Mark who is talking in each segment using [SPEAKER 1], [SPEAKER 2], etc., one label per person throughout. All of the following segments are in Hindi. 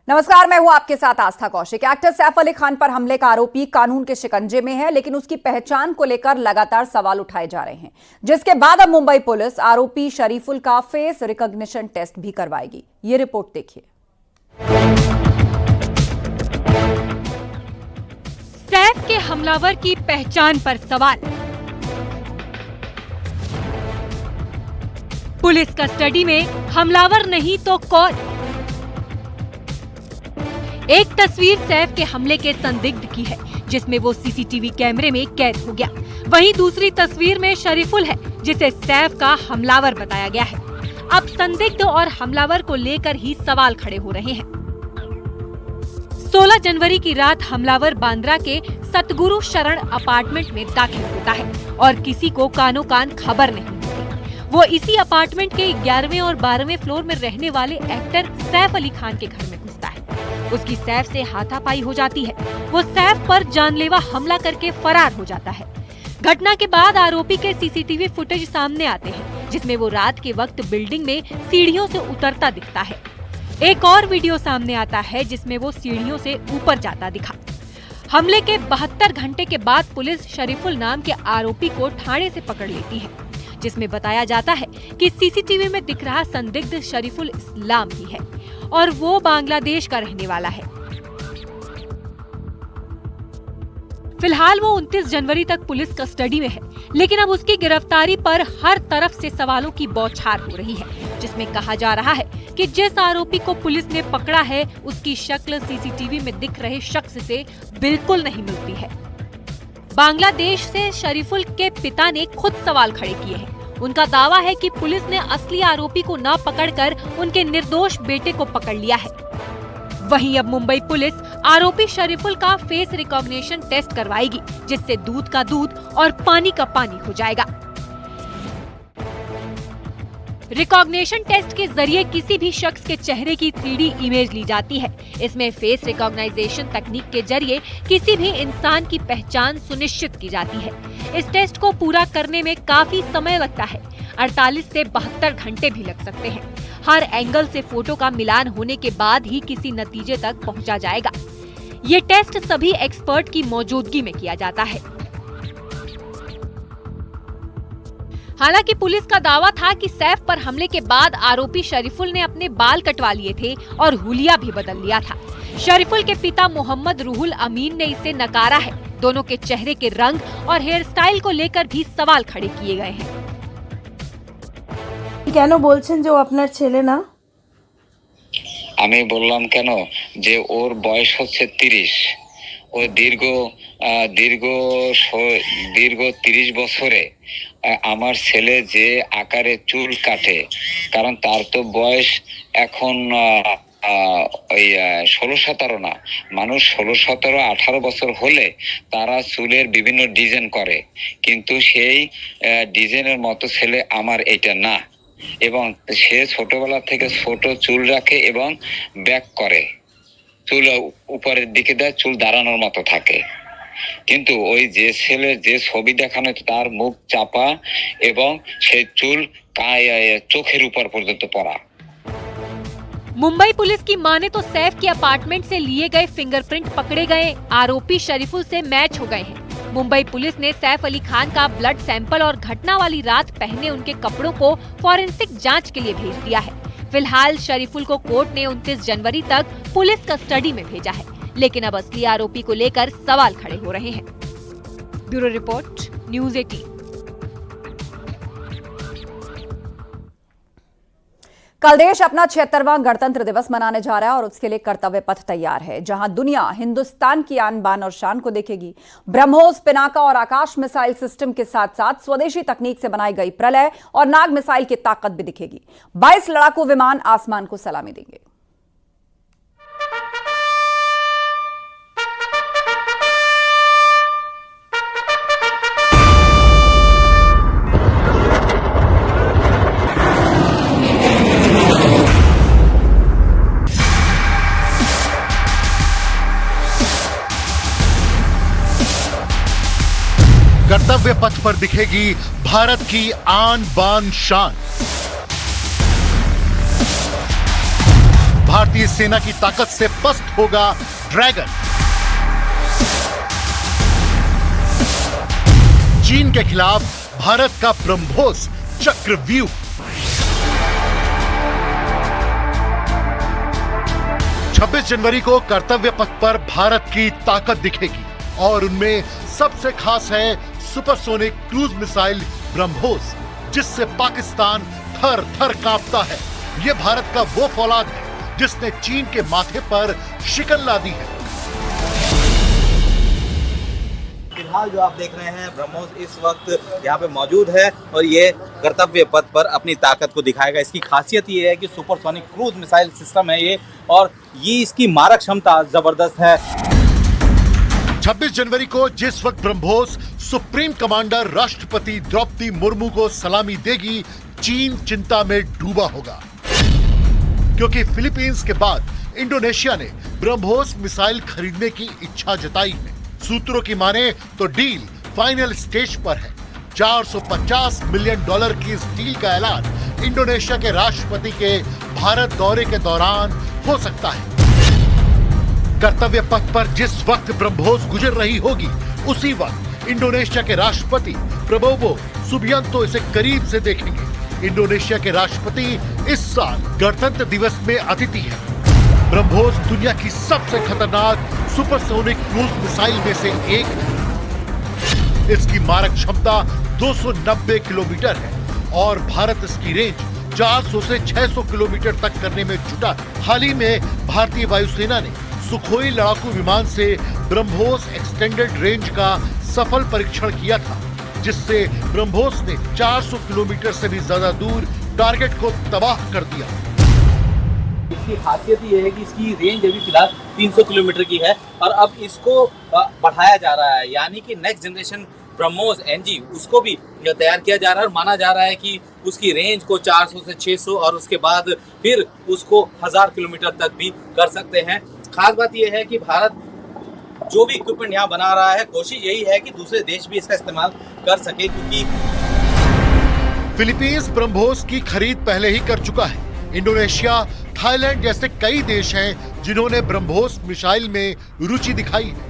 [SPEAKER 1] नमस्कार, मैं हूं आपके साथ आस्था कौशिक। एक्टर सैफ अली खान पर हमले का आरोपी कानून के शिकंजे में है, लेकिन उसकी पहचान को लेकर लगातार सवाल उठाए जा रहे हैं, जिसके बाद अब मुंबई पुलिस आरोपी शरीफुल का फेस रिकॉग्निशन टेस्ट भी करवाएगी। ये रिपोर्ट देखिए।
[SPEAKER 2] सैफ के हमलावर की पहचान पर सवाल। पुलिस कस्टडी में हमलावर नहीं तो कौन? एक तस्वीर सैफ के हमले के संदिग्ध की है, जिसमें वो सीसीटीवी कैमरे में कैद हो गया। वहीं दूसरी तस्वीर में शरीफुल है, जिसे सैफ का हमलावर बताया गया है। अब संदिग्ध और हमलावर को लेकर ही सवाल खड़े हो रहे हैं। 16 जनवरी की रात हमलावर बांद्रा के सतगुरु शरण अपार्टमेंट में दाखिल होता है और किसी को कानो कान खबर नहीं होती। वो इसी अपार्टमेंट के 11वें और 12वें फ्लोर में रहने वाले एक्टर सैफ अली खान के घर में घुसता है। उसकी सैफ से हाथापाई हो जाती है। वो सैफ पर जानलेवा हमला करके फरार हो जाता है। घटना के बाद आरोपी के सीसीटीवी फुटेज सामने आते हैं, जिसमें वो रात के वक्त बिल्डिंग में सीढ़ियों से उतरता दिखता है। एक और वीडियो सामने आता है, जिसमें वो सीढ़ियों से ऊपर जाता दिखा। हमले के 72 घंटे के बाद पुलिस शरीफुल नाम के आरोपी को ठाणे से पकड़ लेती है, जिसमें बताया जाता है कि सीसीटीवी में दिख रहा संदिग्ध शरीफुल इस्लाम ही है और वो बांग्लादेश का रहने वाला है। फिलहाल वो 29 जनवरी तक पुलिस कस्टडी में है, लेकिन अब उसकी गिरफ्तारी पर हर तरफ से सवालों की बौछार हो रही है, जिसमें कहा जा रहा है कि जिस आरोपी को पुलिस ने पकड़ा है, उसकी शक्ल सीसीटीवी में दिख रहे शख्स से बिल्कुल नहीं मिलती है। बांग्लादेश से शरीफुल के पिता ने खुद सवाल खड़े किए हैं। उनका दावा है कि पुलिस ने असली आरोपी को न पकड़कर उनके निर्दोष बेटे को पकड़ लिया है। वहीं अब मुंबई पुलिस आरोपी शरीफुल का फेस रिकॉग्निशन टेस्ट करवाएगी, जिससे दूध का दूध और पानी का पानी हो जाएगा। रिकॉग्निशन टेस्ट के जरिए किसी भी शख्स के चेहरे की 3D इमेज ली जाती है। इसमें फेस रिकॉग्नाइजेशन तकनीक के जरिए किसी भी इंसान की पहचान सुनिश्चित की जाती है। इस टेस्ट को पूरा करने में काफी समय लगता है। 48 से 72 घंटे भी लग सकते हैं। हर एंगल से फोटो का मिलान होने के बाद ही किसी नतीजे तक पहुंचा जाएगा। ये टेस्ट सभी एक्सपर्ट की मौजूदगी में किया जाता है। हालांकि पुलिस का दावा था कि सैफ पर हमले के बाद आरोपी शरीफुल ने अपने बाल कटवा लिए थे और हुलिया भी बदल लिया था। शरीफुल के पिता मोहम्मद रूहुल अमीन ने इसे नकारा है। दोनों के चेहरे के रंग और हेयर स्टाइल को लेकर भी सवाल खड़े किए गए हैं।
[SPEAKER 3] কেন বলছেন যে ও আপনার ছেলে না?
[SPEAKER 4] আমি বললাম কেন যে ওর বয়স হচ্ছে 30। ও দীর্ঘ 30 বছরে আমার ছেলে যে আকারে চুল কাটে, কারণ তার তো বয়স এখন 16-17 না। মানুষ 16-17-18 বছর হলে তারা চুলের বিভিন্ন ডিজাইন করে, কিন্তু সেই ডিজাইনের মতো ছেলে আমার এটা না। এবং সে ছোটবেলা থেকে ছোট চুল রাখে এবং ব্যাক করে, চুল উপরের দিকে দেয়, চুল দাঁড়ানোর মতো থাকে। কিন্তু ওই যে ছেলের যে ছবি দেখানো তার মুখ চাপা এবং সেই চুল চোখের উপর পর্যন্ত পড়া।
[SPEAKER 2] मुंबई पुलिस की माने तो सैफ के अपार्टमेंट से लिए गए फिंगरप्रिंट पकड़े गए आरोपी शरीफुल से मैच हो गए हैं। मुंबई पुलिस ने सैफ अली खान का ब्लड सैंपल और घटना वाली रात पहने उनके कपड़ों को फॉरेंसिक जांच के लिए भेज दिया है। फिलहाल शरीफुल को कोर्ट ने 29 जनवरी तक पुलिस कस्टडी में भेजा है, लेकिन अब असली आरोपी को लेकर सवाल खड़े हो रहे हैं। Bureau report, news 18।
[SPEAKER 1] कल देश अपना 76वां गणतंत्र दिवस मनाने जा रहा है और उसके लिए कर्तव्य पथ तैयार है, जहां दुनिया हिंदुस्तान की आन बान और शान को देखेगी। ब्रह्मोस, पिनाका और आकाश मिसाइल सिस्टम के साथ साथ स्वदेशी तकनीक से बनाई गई प्रलय और नाग मिसाइल की ताकत भी दिखेगी। 22 लड़ाकू विमान आसमान को सलामी देंगे।
[SPEAKER 5] कर्तव्य पथ पर दिखेगी भारत की आन बान शान। भारतीय सेना की ताकत से पस्त होगा ड्रैगन। चीन के खिलाफ भारत का ब्रह्मोस चक्रव्यूह। छब्बीस जनवरी को कर्तव्य पथ पर भारत की ताकत दिखेगी और उनमें सबसे खास है सुपरसोनिक क्रूज मिसाइल ब्रह्मोस, जिससे पाकिस्तान थर थर कांपता है। यह भारत का वो फौलाद है जिसने चीन के माथे पर शिकन ला दी है।
[SPEAKER 6] फिलहाल जो आप देख रहे हैं ब्रह्मोस इस वक्त यहाँ पे मौजूद है और ये कर्तव्य पथ पर अपनी ताकत को दिखाएगा। इसकी खासियत ये है कि सुपरसोनिक क्रूज मिसाइल सिस्टम है ये, और ये इसकी मारक क्षमता जबरदस्त है।
[SPEAKER 5] 26 जनवरी को जिस वक्त ब्रह्मोस सुप्रीम कमांडर राष्ट्रपति द्रौपदी मुर्मू को सलामी देगी, चीन चिंता में डूबा होगा, क्योंकि फिलीपींस के बाद इंडोनेशिया ने ब्रह्मोस मिसाइल खरीदने की इच्छा जताई है। सूत्रों की माने तो डील फाइनल स्टेज पर है। $450 मिलियन की इस डील का ऐलान इंडोनेशिया के राष्ट्रपति के भारत दौरे के दौरान हो सकता है। कर्तव्य पथ पर जिस वक्त ब्रह्मोस गुजर रही होगी, उसी वक्त इंडोनेशिया के राष्ट्रपति प्रबोवो सुबियांतो इसे करीब से देखेंगे। इंडोनेशिया के राष्ट्रपति इस साल गणतंत्र दिवस में अतिथि है। ब्रह्मोस दुनिया की सबसे खतरनाक सुपरसोनिक क्रूज मिसाइल में से एक है। इसकी मारक क्षमता 290 किलोमीटर है और भारत इसकी रेंज 400 से 600 किलोमीटर तक करने में जुटा है। हाल ही में भारतीय वायुसेना ने सुखोई लड़ाकू विमान से ब्रह्मोस एक्सटेंडेड रेंज का सफल परीक्षण किया था, जिससे ब्रह्मोस ने 400 किलोमीटर से भी ज्यादा दूर टारगेट को तबाह कर दिया।
[SPEAKER 6] इसकी खासियत ये है कि इसकी रेंज अभी फिलहाल 300 किलोमीटर की है और अब इसको बढ़ाया जा रहा है, यानी कि नेक्स्ट जनरेशन ब्रह्मोस NG उसको भी तैयार किया जा रहा है और माना जा रहा है कि उसकी रेंज को 400 से 600 और उसके बाद फिर उसको 1000 किलोमीटर तक भी कर सकते हैं। खास बात यह है कि भारत जो भी इक्विपमेंट यहाँ बना रहा है, कोशिश यही है कि दूसरे देश भी इसका इस्तेमाल कर सके, क्योंकि
[SPEAKER 5] फिलीपींस ब्रह्मोस की खरीद पहले ही कर चुका है। इंडोनेशिया, थाईलैंड जैसे कई देश हैं जिन्होंने ब्रह्मोस मिसाइल में रुचि दिखाई है।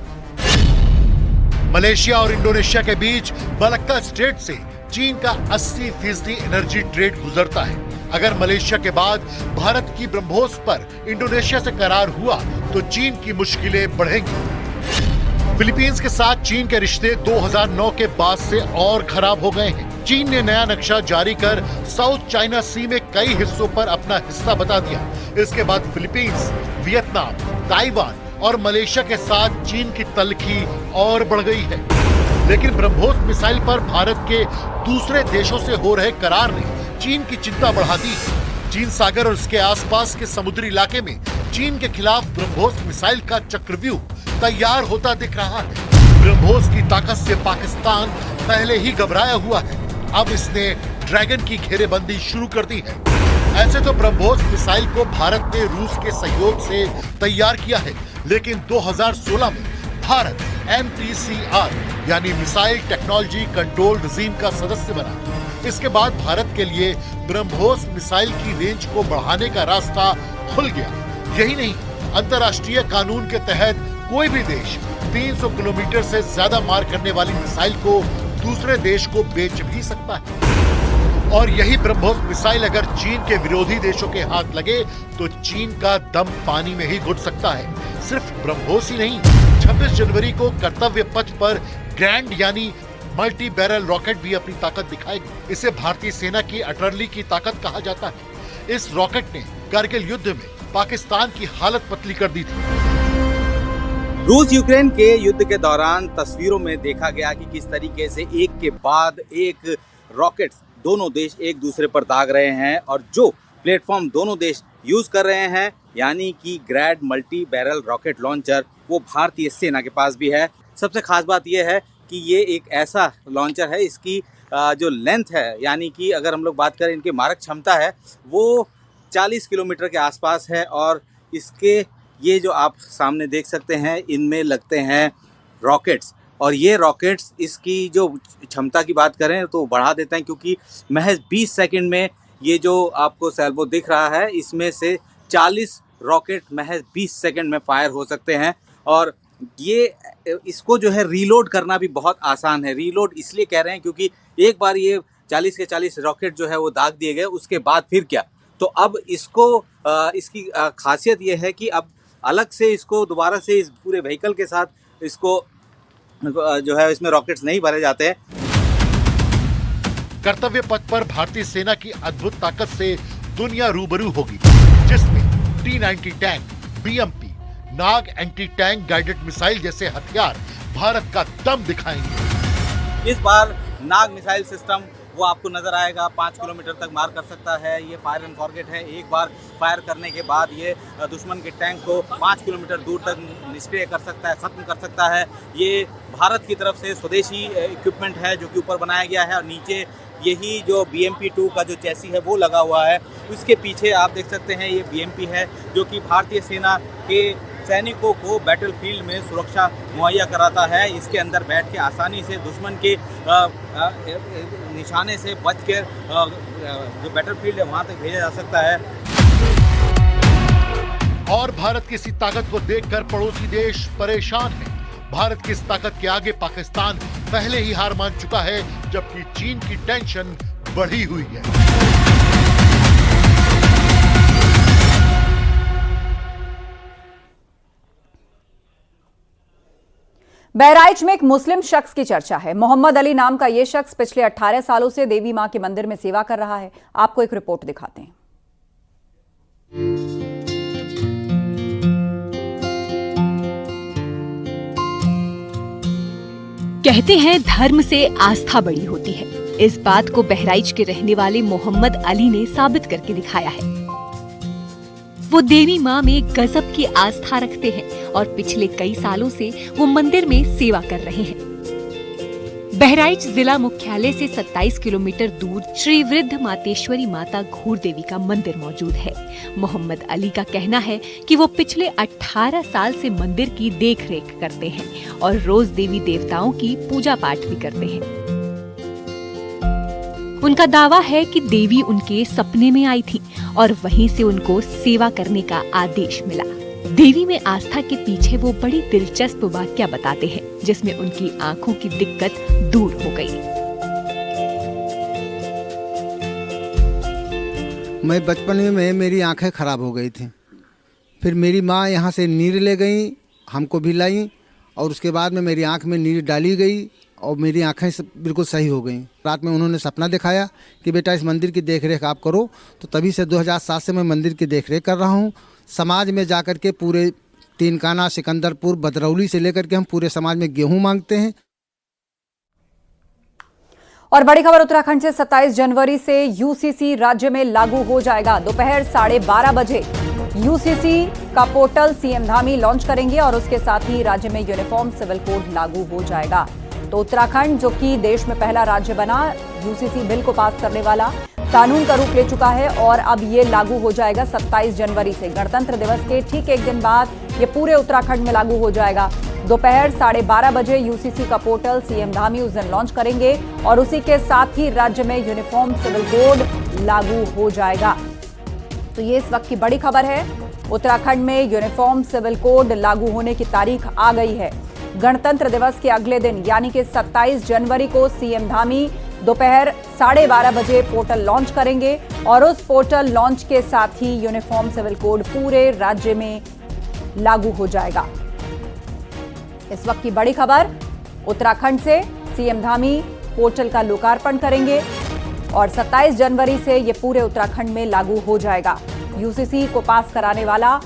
[SPEAKER 5] मलेशिया और इंडोनेशिया के बीच मलक्का स्ट्रेट से चीन का 80% एनर्जी ट्रेड गुजरता है। अगर मलेशिया के बाद भारत की ब्रह्मोस पर इंडोनेशिया से करार हुआ तो चीन की मुश्किलें बढ़ेंगी। फिलीपींस के साथ चीन के रिश्ते 2009 के बाद से और खराब हो गए हैं। चीन ने नया नक्शा जारी कर साउथ चाइना सी में कई हिस्सों पर अपना हिस्सा बता दिया। इसके बाद फिलीपींस, वियतनाम, ताइवान और मलेशिया के साथ चीन की तल्खी और बढ़ गई है। लेकिन ब्रह्मोस मिसाइल पर भारत के दूसरे देशों से हो रहे करार ने चीन की चिंता बढ़ा दी। चीन सागर और उसके आसपास के समुद्री इलाके में चीन के खिलाफ ब्रह्मोस मिसाइल का चक्रव्यूह तैयार होता दिख रहा है। ब्रह्मोस की ताकत से पाकिस्तान पहले ही घबराया हुआ है। अब इसने ड्रैगन की घेरेबंदी शुरू कर दी है। ऐसे तो ब्रह्मोस मिसाइल को भारत ने रूस के सहयोग से तैयार किया है, लेकिन 2016 में भारत MTCR यानी मिसाइल टेक्नोलॉजी कंट्रोल रिजीम का सदस्य बना। इसके बाद भारत के लिए ब्रह्मोस मिसाइल की रेंज को बढ़ाने का रास्ता खुल गया। यही नहीं, अंतर्राष्ट्रीय कानून के तहत कोई भी देश 300 किलोमीटर से ज्यादा मार करने वाली मिसाइल को दूसरे देश को बेच भी सकता है। और यही ब्रह्मोस मिसाइल अगर चीन के विरोधी देशों के हाथ लगे तो चीन का दम पानी में ही घुट सकता है। सिर्फ ब्रह्मोस ही नहीं, 26 जनवरी को कर्तव्य पथ पर ग्रैंड यानी मल्टी बैरल रॉकेट भी अपनी ताकत दिखाएगी। इसे भारतीय सेना की अटरली की ताकत कहा जाता है। इस रॉकेट ने कारगिल युद्ध में पाकिस्तान की हालत पतली कर दी थी।
[SPEAKER 6] रूस यूक्रेन के युद्ध के दौरान तस्वीरों में देखा गया कि किस तरीके से एक के बाद एक रॉकेट्स दोनों देश एक दूसरे पर दाग रहे हैं, और जो प्लेटफॉर्म दोनों देश यूज कर रहे हैं यानी कि ग्रैड मल्टी बैरल रॉकेट लॉन्चर, वो भारतीय सेना के पास भी है। सबसे खास बात यह है कि ये एक ऐसा लॉन्चर है, इसकी जो लेंथ है यानी कि अगर हम लोग बात करें इनकी मारक क्षमता है वो 40 किलोमीटर के आसपास है, और इसके ये जो आप सामने देख सकते हैं इनमें लगते हैं रॉकेट्स, और ये रॉकेट्स इसकी जो क्षमता की बात करें तो बढ़ा देते हैं, क्योंकि महज 20 सेकंड में ये जो आपको सैल्वो दिख रहा है इसमें से 40 रॉकेट महज 20 सेकंड में फायर हो सकते हैं। और ये इसको जो है रीलोड करना भी बहुत आसान है। रीलोड इसलिए कह रहे हैं क्योंकि एक बार ये 40 के 40 रॉकेट जो है वो दाग दिए गए, उसके बाद फिर क्या। तो अब इसको इसकी खासियत ये है कि अब अलग से इसको दोबारा से इस पूरे व्हीकल के साथ इसको जो है इसमें रॉकेट्स नहीं भरे जाते हैं।
[SPEAKER 5] कर्तव्य पथ पर भारतीय सेना की अद्भुत ताकत से दुनिया रूबरू होगी, जिसमें T-90 टैंक, BMP, नाग एंटी टैंक गाइडेड मिसाइल जैसे हथियार भारत का दम दिखाएंगे।
[SPEAKER 6] इस बार नाग मिसाइल सिस्टम वो आपको नजर आएगा, 5 किलोमीटर तक मार कर सकता है। ये फायर एंड फॉरगेट है, एक बार फायर करने के बाद ये दुश्मन के टैंक को 5 किलोमीटर दूर तक निष्क्रिय कर सकता है, खत्म कर सकता है। ये भारत की तरफ से स्वदेशी इक्विपमेंट है जो कि ऊपर बनाया गया है, और नीचे यही जो BMP-2 का जो चैसी है वो लगा हुआ है। उसके पीछे आप देख सकते हैं ये BMP है जो कि भारतीय सेना के सैनिकों को बैटलफील्ड में सुरक्षा मुहैया कराता है। इसके अंदर बैठ के आसानी से दुश्मन के निशाने से बच कर जो बैटलफील्ड है वहाँ तक भेजा जा सकता है।
[SPEAKER 5] और भारत की इसी ताकत को देखकर पड़ोसी देश परेशान है। भारत की इस ताकत के आगे पाकिस्तान पहले ही हार मान चुका है, जबकि चीन की टेंशन बढ़ी हुई है।
[SPEAKER 1] बहराइच में एक मुस्लिम शख्स की चर्चा है। मोहम्मद अली नाम का यह शख्स पिछले 18 सालों से देवी मां के मंदिर में सेवा कर रहा है। आपको एक रिपोर्ट दिखाते हैं।
[SPEAKER 2] कहते हैं धर्म से आस्था बड़ी होती है। इस बात को बहराइच के रहने वाले मोहम्मद अली ने साबित करके दिखाया है। वो देवी मां में गजब की आस्था रखते हैं और पिछले कई सालों से वो मंदिर में सेवा कर रहे हैं। बहराइच जिला मुख्यालय से 27 किलोमीटर दूर श्री वृद्ध मातेश्वरी माता घूर देवी का मंदिर मौजूद है। मोहम्मद अली का कहना है कि वो पिछले 18 साल से मंदिर की देखरेख करते हैं और रोज देवी देवताओं की पूजा पाठ भी करते हैं। उनका दावा है कि देवी उनके सपने में आई थी और वहीं से उनको सेवा करने का आदेश मिला। देवी में आस्था के पीछे वो बड़ी दिलचस्प वाकया बताते हैं, जिसमें उनकी आंखों की दिक्कत दूर हो गई।
[SPEAKER 7] मैं बचपन में मेरी आंखें खराब हो गई थी। फिर मेरी माँ यहाँ से नीर ले गई, हमको भी लाई, और उसके बाद में मेरी आंख में नीर डाली गई और मेरी आंखें बिल्कुल सही हो गई। रात में उन्होंने सपना दिखाया कि बेटा इस मंदिर की देखरेख आप करो। तो तभी से 2007 से मैं मंदिर की देखरेख कर रहा हूँ। समाज में जाकर के पूरे तीनकाना, सिकंदरपुर, बदरौली से लेकर के हम पूरे समाज में गेहूं मांगते हैं।
[SPEAKER 1] और बड़ी खबर उत्तराखंड से 27 जनवरी से यूसीसी राज्य में लागू हो जाएगा। दोपहर 12:30 बजे यूसीसी का पोर्टल सीएम धामी लॉन्च करेंगे और उसके साथ ही राज्य में यूनिफॉर्म सिविल कोड लागू हो जाएगा। तो उत्तराखंड, जो कि देश में पहला राज्य बना, यूसीसी बिल को पास करने वाला, कानून का रूप ले चुका है और अब ये लागू हो जाएगा 27 जनवरी से। गणतंत्र दिवस के ठीक एक दिन बाद ये पूरे उत्तराखंड में लागू हो जाएगा। दोपहर 12:30 बजे यूसीसी का पोर्टल सीएम धामी उस दिन लॉन्च करेंगे और उसी के साथ ही राज्य में यूनिफॉर्म सिविल कोड लागू हो जाएगा। तो ये इस वक्त की बड़ी खबर है। उत्तराखंड में यूनिफॉर्म सिविल कोड लागू होने की तारीख आ गई है। गणतंत्र दिवस के अगले दिन यानी कि 27 जनवरी को सीएम धामी दोपहर 12:30 बजे पोर्टल लॉन्च करेंगे और उस पोर्टल लॉन्च के साथ ही यूनिफॉर्म सिविल कोड पूरे राज्य में लागू हो जाएगा। इस वक्त की बड़ी खबर उत्तराखंड से, सीएम धामी पोर्टल का लोकार्पण करेंगे और 27 जनवरी से ये पूरे उत्तराखंड में लागू हो जाएगा। यूसीसी को पास कराने वाला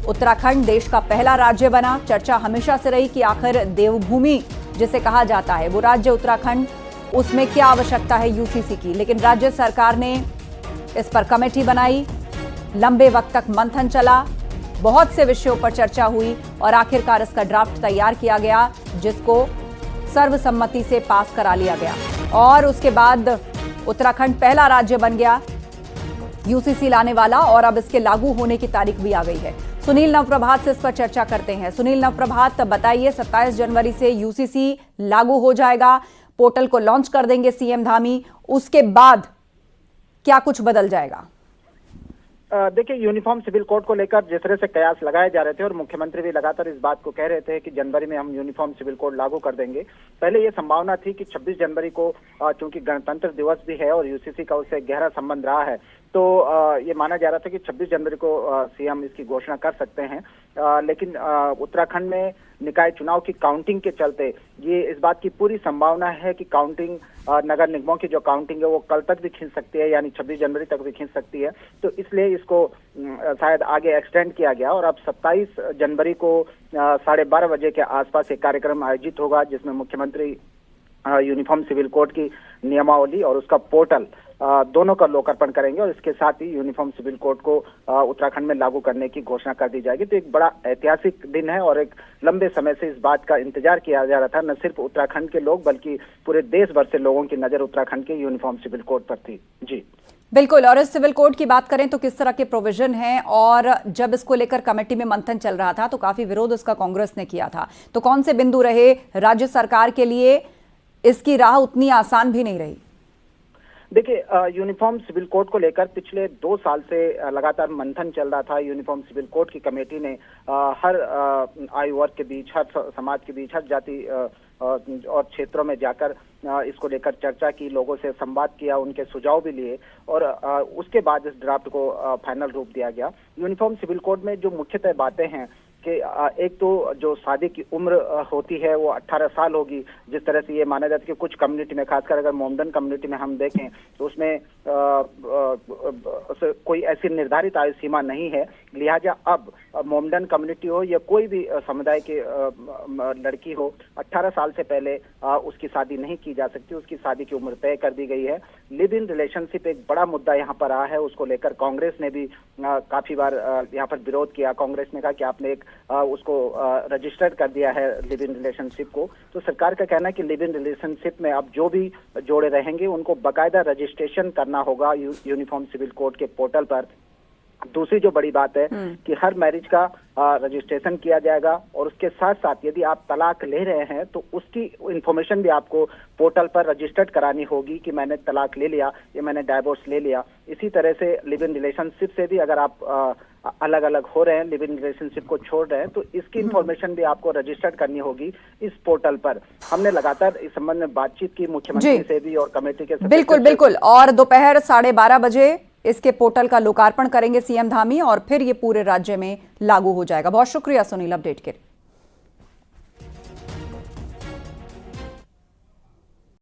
[SPEAKER 1] उत्तराखंड देश का पहला राज्य बना। चर्चा हमेशा से रही कि आखिर देवभूमि जिसे कहा जाता है वो राज्य उत्तराखंड, उसमें क्या आवश्यकता है यूसीसी की। लेकिन राज्य सरकार ने इस पर कमेटी बनाई, लंबे वक्त तक मंथन चला, बहुत से विषयों पर चर्चा हुई और आखिरकार इसका ड्राफ्ट तैयार किया गया, जिसको सर्वसम्मति से पास करा लिया गया और उसके बाद उत्तराखंड पहला राज्य बन गया यूसीसी लाने वाला और अब इसके लागू होने की तारीख भी आ गई है। सुनील नवप्रभात से इस पर चर्चा करते हैं। सुनील नवप्रभात, बताइए, 27 जनवरी से यूसीसी लागू हो जाएगा, पोर्टल को लॉन्च कर देंगे सीएम धामी, उसके बाद क्या कुछ बदल जाएगा?
[SPEAKER 8] देखिए, यूनिफॉर्म सिविल कोड को लेकर जिस तरह से कयास लगाए जा रहे थे और मुख्यमंत्री भी लगातार इस बात को कह रहे थे कि जनवरी में हम यूनिफॉर्म सिविल कोड लागू कर देंगे। पहले ये संभावना थी कि 26 जनवरी को चूंकि गणतंत्र दिवस भी है और यूसीसी का उससे गहरा संबंध रहा है, तो ये माना जा रहा था कि 26 जनवरी को सीएम इसकी घोषणा कर सकते हैं। लेकिन उत्तराखंड में निकाय चुनाव की काउंटिंग के चलते ये इस बात की पूरी संभावना है कि काउंटिंग नगर निगमों की जो काउंटिंग है वो कल तक भी खींच सकती है, यानी 26 जनवरी तक भी खींच सकती है। तो इसलिए इसको शायद आगे एक्सटेंड किया गया और अब 27 जनवरी को 12:30 बजे के आसपास एक कार्यक्रम आयोजित होगा जिसमें मुख्यमंत्री यूनिफॉर्म सिविल कोड की नियमावली और उसका पोर्टल दोनों का लोकार्पण करेंगे और इसके साथ ही यूनिफॉर्म सिविल कोड को उत्तराखंड में लागू करने की घोषणा कर दी जाएगी। तो एक बड़ा ऐतिहासिक दिन है और एक लंबे समय से इस बात का इंतजार किया जा रहा था। न सिर्फ उत्तराखंड के लोग बल्कि पूरे देश भर से लोगों की नजर उत्तराखंड के यूनिफॉर्म सिविल कोड पर थी। जी
[SPEAKER 1] बिल्कुल। और इस सिविल कोड की बात करें तो किस तरह के प्रोविजन हैं, और जब इसको लेकर कमेटी में मंथन चल रहा था तो काफी विरोध इसका कांग्रेस ने किया था, तो कौन से बिंदु रहे? राज्य सरकार के लिए इसकी राह उतनी आसान भी नहीं रही।
[SPEAKER 8] देखिए, यूनिफॉर्म सिविल कोड को लेकर पिछले 2 साल से लगातार मंथन चल रहा था। यूनिफॉर्म सिविल कोड की कमेटी ने हर आयु वर्ग के बीच, हर समाज के बीच, हर जाति और क्षेत्रों में जाकर इसको लेकर चर्चा की, लोगों से संवाद किया, उनके सुझाव भी लिए और उसके बाद इस ड्राफ्ट को फाइनल रूप दिया गया। यूनिफॉर्म सिविल कोड में जो मुख्यतः बातें हैं कि एक तो जो शादी की उम्र होती है वो 18 साल होगी, जिस तरह से ये माना जाता है कि कुछ कम्युनिटी में, खासकर अगर मोमडन कम्युनिटी में हम देखें तो उसमें कोई ऐसी निर्धारित आयु सीमा नहीं है। लिहाजा अब मोमडन कम्युनिटी हो या कोई भी समुदाय की लड़की हो, 18 साल से पहले उसकी शादी नहीं की जा सकती, उसकी शादी की उम्र तय कर दी गई है। लिव इन रिलेशनशिप एक बड़ा मुद्दा यहाँ पर रहा है, उसको लेकर कांग्रेस ने भी काफी बार यहाँ पर विरोध किया। कांग्रेस ने कहा कि आपने एक उसको रजिस्टर्ड कर दिया है लिव इन रिलेशनशिप को। तो सरकार का कहना है कि लिव इन रिलेशनशिप में अब जो भी जोड़े रहेंगे उनको बकायदा रजिस्ट्रेशन करना होगा यूनिफॉर्म सिविल कोड के पोर्टल पर। दूसरी जो बड़ी बात है कि हर मैरिज का रजिस्ट्रेशन किया जाएगा और उसके साथ साथ यदि आप तलाक ले रहे हैं तो उसकी इंफॉर्मेशन भी आपको पोर्टल पर रजिस्टर्ड करानी होगी कि मैंने तलाक ले लिया या मैंने डाइवोर्स ले लिया। इसी तरह से लिव इन रिलेशनशिप से भी अगर आप अलग अलग हो रहे हैं, लिव इन रिलेशनशिप को छोड़ रहे हैं, तो इसकी इंफॉर्मेशन भी आपको रजिस्टर्ड करनी होगी इस पोर्टल पर। हमने लगातार इस संबंध में बातचीत की मुख्यमंत्री से भी और कमेटी के
[SPEAKER 1] बिल्कुल बिल्कुल। और दोपहर 12:30 बजे इसके पोर्टल का लोकार्पण करेंगे सीएम धामी और फिर ये पूरे राज्य में लागू हो जाएगा। बहुत शुक्रिया सुनील अपडेट के लिए।